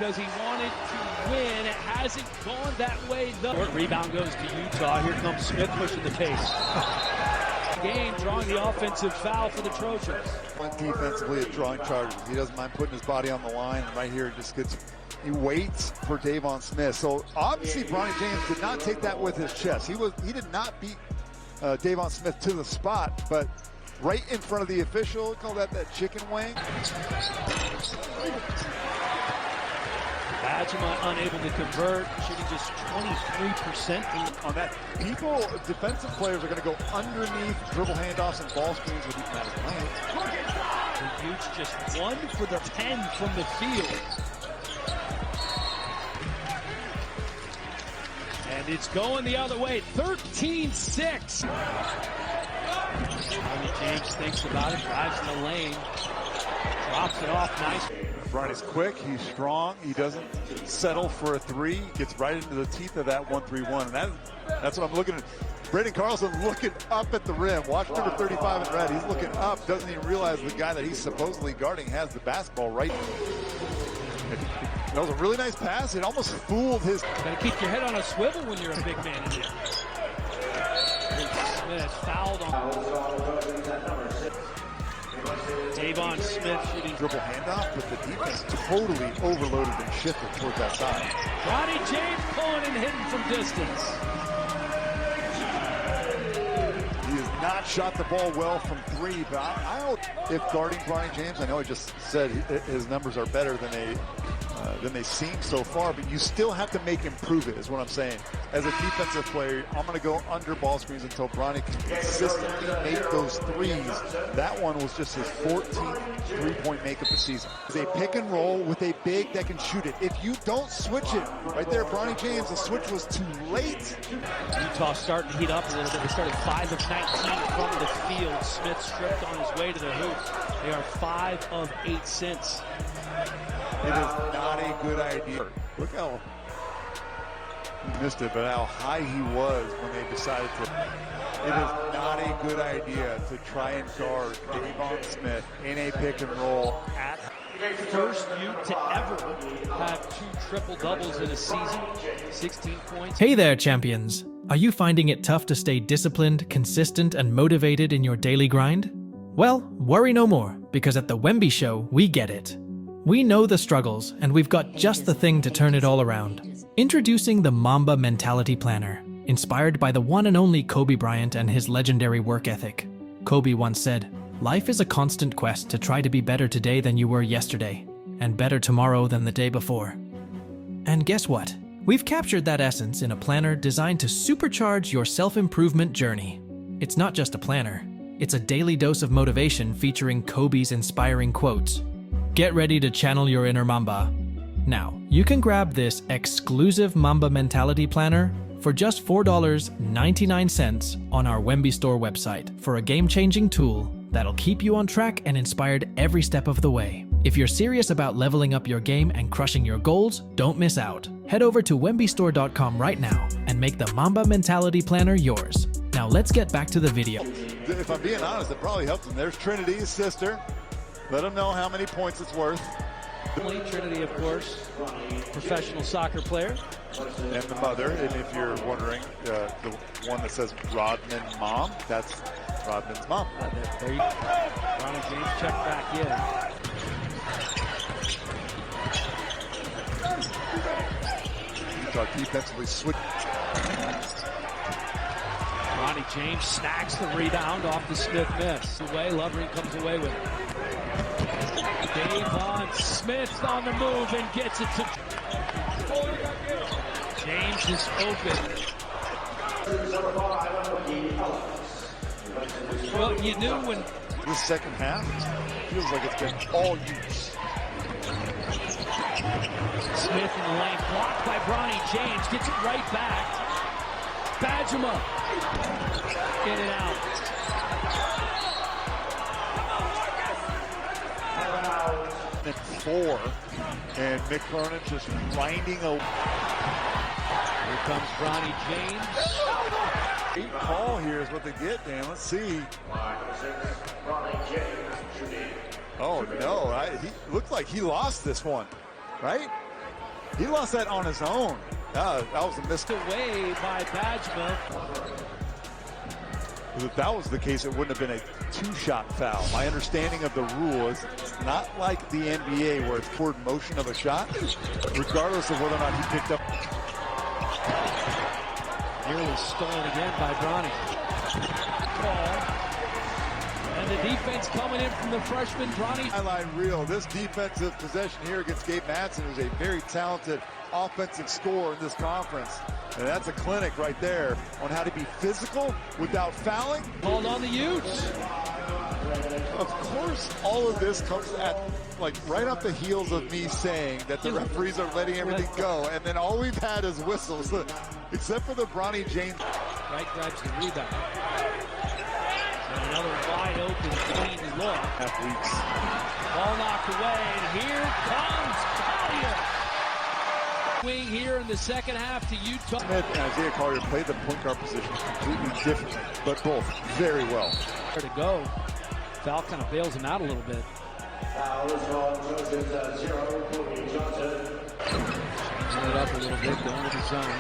Because he wanted to win. It hasn't gone that way, though. Rebound goes to Utah. Here comes Smith pushing the pace. Game drawing the offensive foul for the Trojans. Defensively at drawing charges. He doesn't mind putting his body on the line. And right here, he waits for Davon Smith. So obviously, Bronny James did not take that with his chest. He did not beat Davon Smith to the spot, but right in front of the official, call that chicken wing. Bajima unable to convert, shooting just 23% on that. Defensive players are going to go underneath dribble handoffs and ball screens with even that length. Utes just 1 for the 10 from the field. And it's going the other way, 13-6. James thinks about it, drives in the lane, drops it off nice. Bronny's quick, he's strong, he doesn't settle for a three, gets right into the teeth of that 1-3-1, and that's what I'm looking at. Braden Carlson looking up at the rim. Watch number 35 in red, he's looking up, doesn't even realize the guy that he's supposedly guarding has the basketball right. That was a really nice pass, it almost fooled his. Gotta keep your head on a swivel when you're a big man in here. Smith fouled on Davon Smith shooting dribble handoff, but the defense totally overloaded and shifted toward that side. Bronny James pulling and hitting from distance. He has not shot the ball well from three, but I hope if guarding Bronny James, I know I just said his numbers are better than they seem so far, but you still have to make him prove it, is what I'm saying. As a defensive player, I'm going to go under ball screens until Bronny can consistently make those threes. That one was just his 14th three-point make of the season. It's a pick and roll with a big that can shoot it. If you don't switch it, right there, Bronny James, the switch was too late. Utah starting to heat up a little bit. They started 5 of 19 from the field. Smith stripped on his way to the hoop. They are 5 of 8 since. It is not a good idea. Look how he missed it, but how high he was when they decided to. It is not a good idea to try and guard Davon Smith in a pick and roll. At first Ute to ever have 2 triple-doubles in a season, 16 points. Hey there, champions. Are you finding it tough to stay disciplined, consistent, and motivated in your daily grind? Well, worry no more, because at the Wemby Show, we get it. We know the struggles, and we've got just the thing to turn it all around. Introducing the Mamba Mentality Planner, inspired by the one and only Kobe Bryant and his legendary work ethic. Kobe once said, "Life is a constant quest to try to be better today than you were yesterday, and better tomorrow than the day before." And guess what? We've captured that essence in a planner designed to supercharge your self-improvement journey. It's not just a planner, it's a daily dose of motivation featuring Kobe's inspiring quotes. Get ready to channel your inner Mamba. Now, you can grab this exclusive Mamba Mentality Planner for just $4.99 on our Wemby Store website for a game-changing tool that'll keep you on track and inspired every step of the way. If you're serious about leveling up your game and crushing your goals, don't miss out. Head over to wembystore.com right now and make the Mamba Mentality Planner yours. Now let's get back to the video. If I'm being honest, it probably helps him. There's Trinity's sister. Let them know how many points it's worth. Trinity, of course, professional soccer player. And the mother, and if you're wondering, the one that says Rodman Mom, that's Rodman's mom. There you go. Bronny James check back in. Utah defensively switch. Bronny James snags the rebound off the Smith miss. Away, Lovering comes away with it. Davon Smith on the move and gets it to James is open. Well, you knew when this second half feels like it's been all use. Smith in the lane, blocked by Bronny James, gets it right back. Bajima in and out. And 4, and Mick Cronin just grinding away. Here comes Bronny James. Great call here is what they get, Dan. Let's see. Oh no, he looked like he lost this one, right? He lost that on his own. That was a mistake. Away by Bajma. If that was the case, it wouldn't have been a two-shot foul. My understanding of the rule is it's not like the NBA where it's forward motion of a shot, regardless of whether or not he picked up. Nearly stolen again by Bronny. Ball. And the defense coming in from the freshman, Bronny. Highlight reel. This defensive possession here against Gabe Madsen, who's a very talented offensive scorer in this conference. And that's a clinic right there on how to be physical without fouling. Called on the Utes. Of course, all of this comes at, like, right off the heels of me saying that the referees are letting everything go. And then all we've had is whistles, except for the Bronny James. Right grabs the rebound. And another wide open, clean look. Athletes. Ball knocked away, and here comes Collier. Wing here in the second half to Utah. Smith and Isaiah Collier played the point guard position completely differently, but both very well. Where to go. Foul kind of bails him out a little bit. Changing it up a little bit, going to the zone.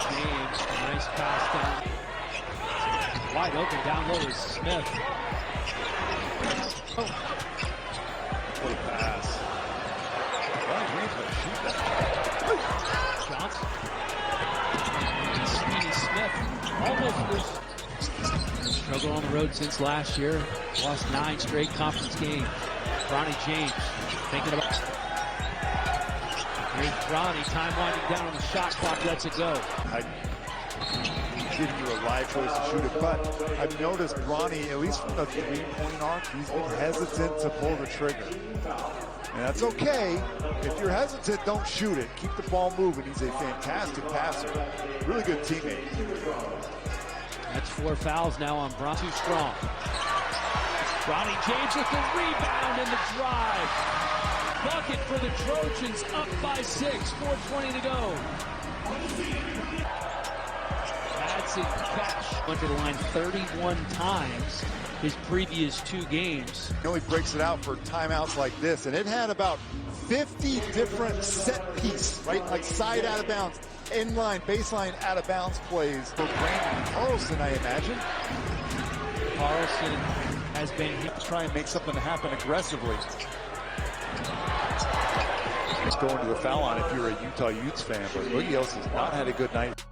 James, nice pass down. Wide open down low is Smith. Oh. What a pass. Johnson. Speedy Smith almost was. Struggle on the road since last year. Lost 9 straight conference games. Bronny James thinking about. Here's Bronny, time winding down on the shot clock, lets it go. I'm giving you a live choice to shoot it, but I've noticed Bronny, at least from the three-point arc, he's been hesitant to pull the trigger. And that's okay. If you're hesitant, don't shoot it. Keep the ball moving. He's a fantastic passer. Really good teammate. That's 4 fouls now on Bronny. Too strong. Bronny James with the rebound and the drive. Bucket for the Trojans, up by 6. 4:20 to go. Madsen catch. Went to the line 31 times his previous 2 games. He only breaks it out for timeouts like this, and it had about 50 different set piece, right? Like side out of bounds, inline, baseline out of bounds plays for Brandon Carlson, I imagine. Carlson has been here. Try and make something happen aggressively. Just going to the foul line if you're a Utah Utes fan, but Boogie Ellis has not had a good night.